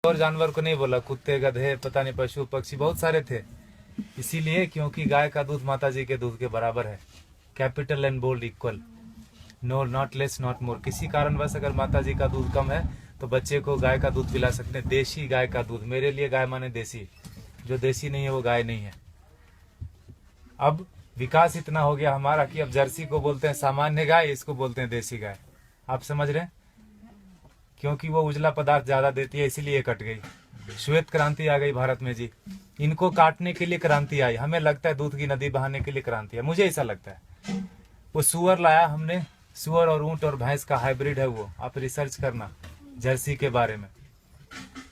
और जानवर को नहीं बोला, कुत्ते गधे पता नहीं पशु पक्षी बहुत सारे थे। इसीलिए क्योंकि गाय का दूध माता जी के दूध के बराबर है, capital and bold equal, no not less not more. किसी कारणवश अगर माता जी का दूध कम है तो बच्चे को गाय का दूध पिला सकते हैं, देसी गाय का दूध। मेरे लिए गाय माने देसी, जो देसी नहीं है वो गाय नहीं है। अब विकास इतना हो गया हमारा कि अब जर्सी को बोलते हैं सामान्य गाय, इसको बोलते हैं देसी गाय। आप समझ रहे हैं, क्योंकि वो उजला पदार्थ ज्यादा देती है इसीलिए कट गई। श्वेत क्रांति आ गई भारत में जी, इनको काटने के लिए क्रांति आई। हमें लगता है दूध की नदी बहाने के लिए क्रांति है, मुझे ऐसा लगता है। वो सुअर लाया हमने, सुअर और ऊंट और भैंस का हाइब्रिड है वो, आप रिसर्च करना जर्सी के बारे में।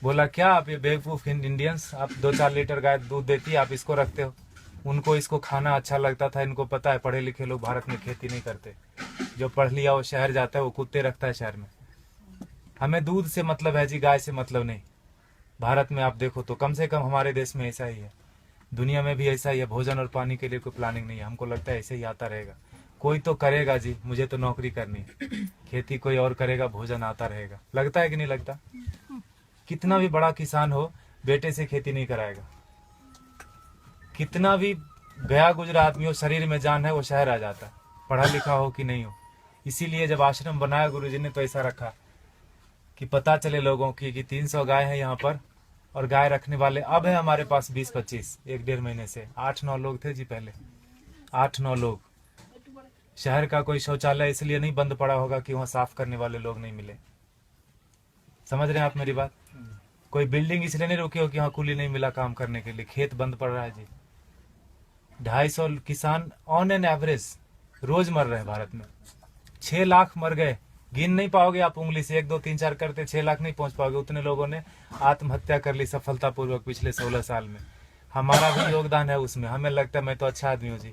बोला क्या आप ये बेवकूफ इंडियंस, आप 2-4 लीटर गाय दूध देती है, आप इसको रखते हो। उनको इसको खाना अच्छा लगता था, इनको पता है पढ़े लिखे लोग भारत में खेती नहीं करते, जो पढ़ लिया वो शहर जाता है, वो कुत्ते रखता है शहर में। हमें दूध से मतलब है जी, गाय से मतलब नहीं। भारत में आप देखो तो कम से कम हमारे देश में ऐसा ही है, दुनिया में भी ऐसा ही है। भोजन और पानी के लिए कोई प्लानिंग नहीं है, हमको लगता है ऐसे ही आता रहेगा। कोई तो करेगा जी, मुझे तो नौकरी करनी है, खेती कोई और करेगा, भोजन आता रहेगा। लगता है कि नहीं लगता? कितना भी बड़ा किसान हो, बेटे से खेती नहीं कराएगा। कितना भी गया गुजरा आदमी हो, शरीर में जान है, वो शहर आ जाता है, पढ़ा लिखा हो कि नहीं हो। इसीलिए जब आश्रम बनाया गुरुजी ने तो ऐसा रखा कि पता चले लोगों की कि 300 गाय है यहाँ पर, और गाय रखने वाले अब है हमारे पास 20-25, 1-1.5 महीने से 8-9 लोग थे जी पहले, 8-9 लोग। शहर का कोई शौचालय इसलिए नहीं बंद पड़ा होगा कि वहाँ साफ करने वाले लोग नहीं मिले। समझ रहे हैं आप मेरी बात? कोई बिल्डिंग इसलिए नहीं रुकी हो कि वहाँ कुली नहीं मिला काम करने के लिए, खेत बंद पड़ रहा है जी। 250 किसान ऑन एन एवरेज रोज मर रहे हैं भारत में। 6 लाख मर गए, गिन नहीं पाओगे आप उंगली से, 1 2 3 4 करते 6 लाख नहीं पहुंच पाओगे। उतने लोगों ने आत्महत्या कर ली सफलतापूर्वक पिछले 16 साल में। हमारा भी योगदान है उसमें। हमें लगता है मैं तो अच्छा आदमी हूँ जी,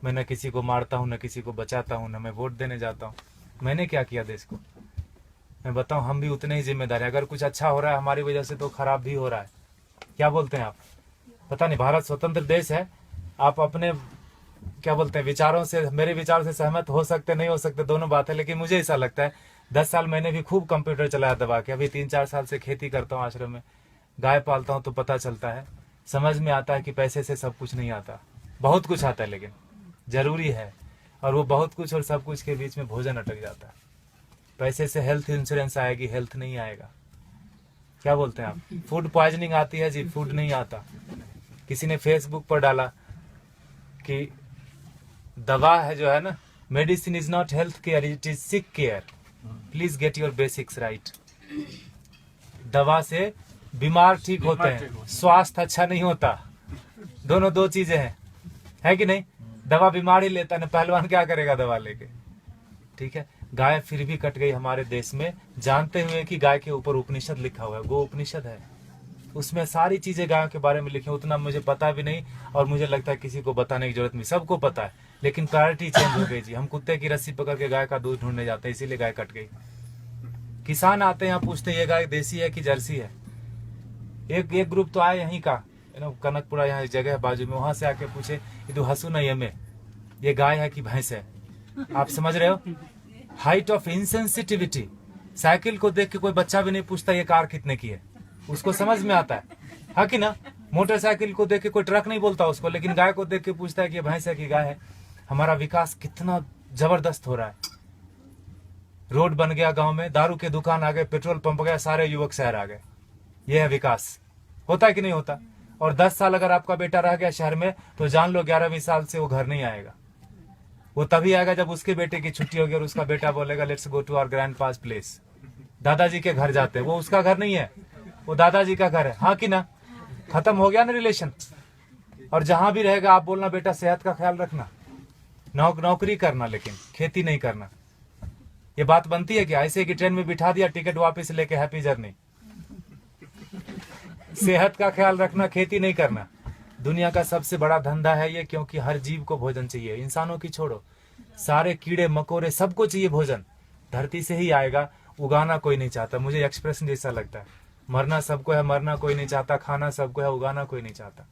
मैं न किसी को मारता हूँ, न किसी को बचाता हूँ, न मैं वोट देने जाता हूँ। मैंने क्या किया देश को, मैं बताऊं? हम भी उतने ही जिम्मेदार हैं। अगर कुछ अच्छा हो रहा है हमारी वजह से तो खराब भी हो रहा है। क्या बोलते हैं आप? पता नहीं, भारत स्वतंत्र देश है, आप अपने क्या बोलते हैं विचारों से, मेरे विचारों से सहमत हो सकते नहीं हो सकते, दोनों बात है। लेकिन मुझे ऐसा लगता है 10 साल मैंने भी खूब कंप्यूटर चलाया दबा के, अभी 3-4 साल से खेती करता हूँ, आश्रम में गाय पालता हूँ, तो पता चलता है, समझ में आता है कि पैसे से सब कुछ नहीं आता, बहुत कुछ आता है लेकिन जरूरी है। और वो बहुत कुछ और सब कुछ के बीच में भोजन अटक जाता है। पैसे से हेल्थ इंश्योरेंस आएगी, हेल्थ नहीं आएगा। क्या बोलते हैं आप? फूड पॉइजनिंग आती है जी, फूड नहीं आता। किसी ने फेसबुक पर डाला कि दवा है जो है ना, medicine is not health care, it is sick care, please get your basics right. दवा से बीमार ठीक होते हैं, स्वास्थ्य अच्छा नहीं होता। दोनों दो चीजें हैं, है कि नहीं? दवा बीमार ही लेता है, पहलवान क्या करेगा दवा लेके? ठीक है, गाय फिर भी कट गई हमारे देश में, जानते हुए कि गाय के ऊपर उपनिषद लिखा हुआ है, गो उपनिषद है, उसमें सारी चीजें गायों के बारे में लिखी। उतना मुझे पता भी नहीं, और मुझे लगता है किसी को बताने की जरूरत नहीं, सबको पता है। लेकिन प्रायोरिटी चेंज हो गई जी। हम कुत्ते की रस्सी पकड़ के गाय का दूध ढूंढने जाते हैं, इसीलिए गाय कट गई। किसान आते हैं यहाँ, पूछते हैं ये गाय देसी है कि जर्सी है। एक ग्रुप तो आए यहीं का, कनकपुरा यहाँ जगह है बाजू में, वहां से आके पूछे ये तो हसू नहीं हमें, ये गाय है कि भैंस है? आप समझ रहे हो? Height of insensitivity. साइकिल को देख के कोई बच्चा भी नहीं पूछता ये कार कितने की है, उसको समझ में आता है कि ना? मोटरसाइकिल को देख के कोई ट्रक नहीं बोलता उसको, लेकिन गाय को देख के पूछता है कि ये भैंस है कि गाय है। हमारा विकास कितना जबरदस्त हो रहा है। रोड बन गया गांव में, दारू के दुकान आ गए, पेट्रोल पंप गया, सारे युवक शहर आ गए। ये है विकास। होता है कि नहीं होता? और 10 साल अगर आपका बेटा रह गया शहर में तो जान लो 11वीं साल से वो घर नहीं आएगा। वो तभी आएगा जब उसके बेटे की छुट्टी होगी और उसका बेटा बोलेगा let's go to our grandpa's place. दादाजी के घर जाते हैं, वो उसका घर नहीं है, वो दादाजी का घर है, हाँ कि ना? खत्म हो गया ना रिलेशन। और जहां भी रहेगा आप बोलना बेटा सेहत का ख्याल रखना, नौकरी करना, लेकिन खेती नहीं करना। ये बात बनती है क्या? ऐसे कि ट्रेन में बिठा दिया, टिकट वापस लेके हैप्पी जर्नी। सेहत का ख्याल रखना, खेती नहीं करना। दुनिया का सबसे बड़ा धंधा है ये, क्योंकि हर जीव को भोजन चाहिए। इंसानों की छोड़ो, सारे कीड़े मकोड़े सबको चाहिए भोजन। धरती से ही आएगा, उगाना कोई नहीं चाहता। मुझे एक्सप्रेशन जैसा लगता है, मरना सबको है, मरना कोई नहीं चाहता, खाना सबको है, उगाना कोई नहीं चाहता।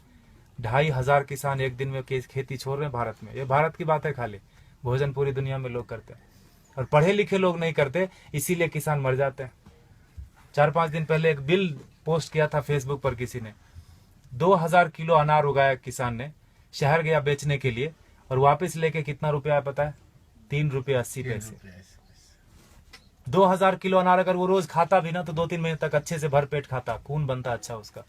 2,500 किसान एक दिन में खेती छोड़ रहे हैं भारत में। ये भारत की बात है खाली, भोजन पूरी दुनिया में लोग करते हैं और पढ़े लिखे लोग नहीं करते, इसीलिए किसान मर जाते हैं। 4-5 दिन पहले एक बिल पोस्ट किया था फेसबुक पर किसी ने, 2000 किलो अनार उगाया किसान ने, शहर गया बेचने के लिए और वापस लेके कितना रुपया है पता है? 3 रुपये 80 पैसे। 2000 किलो अनार अगर वो रोज खाता भी ना तो 2-3 महीने तक अच्छे से भर पेट खाता, खून बनता अच्छा उसका।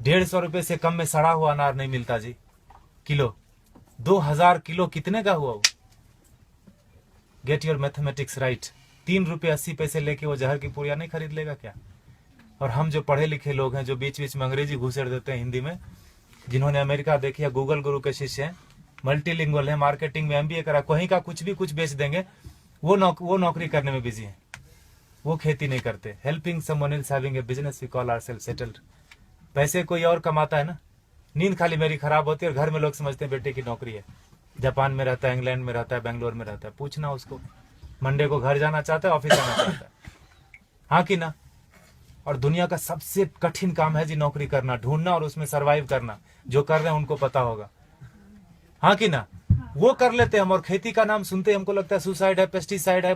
150 रुपए से कम में सड़ा हुआ अनार नहीं मिलता जी किलो। 2000 किलो कितने का हुआ वो? Get your mathematics right. 3 रुपये 80 पैसे लेके वो जहर की पुड़िया नहीं खरीद लेगा क्या? और हम जो पढ़े लिखे लोग हैं, जो बीच बीच में अंग्रेजी घुसेड़ देते हैं हिंदी में, जिन्होंने अमेरिका देखी है, गूगल गुरु के शिष्य हैं, मल्टीलिंगुअल है, मार्केटिंग में MBA करा, कहीं का कुछ भी कुछ बेच देंगे, वो नौकरी करने में बिजी है, वो खेती नहीं करते। Helping someone else having a business we call ourselves settled. पैसे कोई और कमाता है ना, नींद खाली मेरी खराब होती है और घर में लोग समझते हैं बेटे की नौकरी है, जापान में रहता है, इंग्लैंड में रहता है, बेंगलोर में रहता है। पूछना उसको, मंडे को घर जाना चाहता है, ऑफिस जाना चाहता है, हाँ कि ना? और दुनिया का सबसे कठिन काम है जी नौकरी करना, ढूंढना और उसमें सरवाइव करना। जो कर रहे हैं उनको पता होगा, हाँ कि ना? वो कर लेते हैं हम, और खेती का नाम सुनते हमको लगता है सुसाइड है, पेस्टिसाइड है,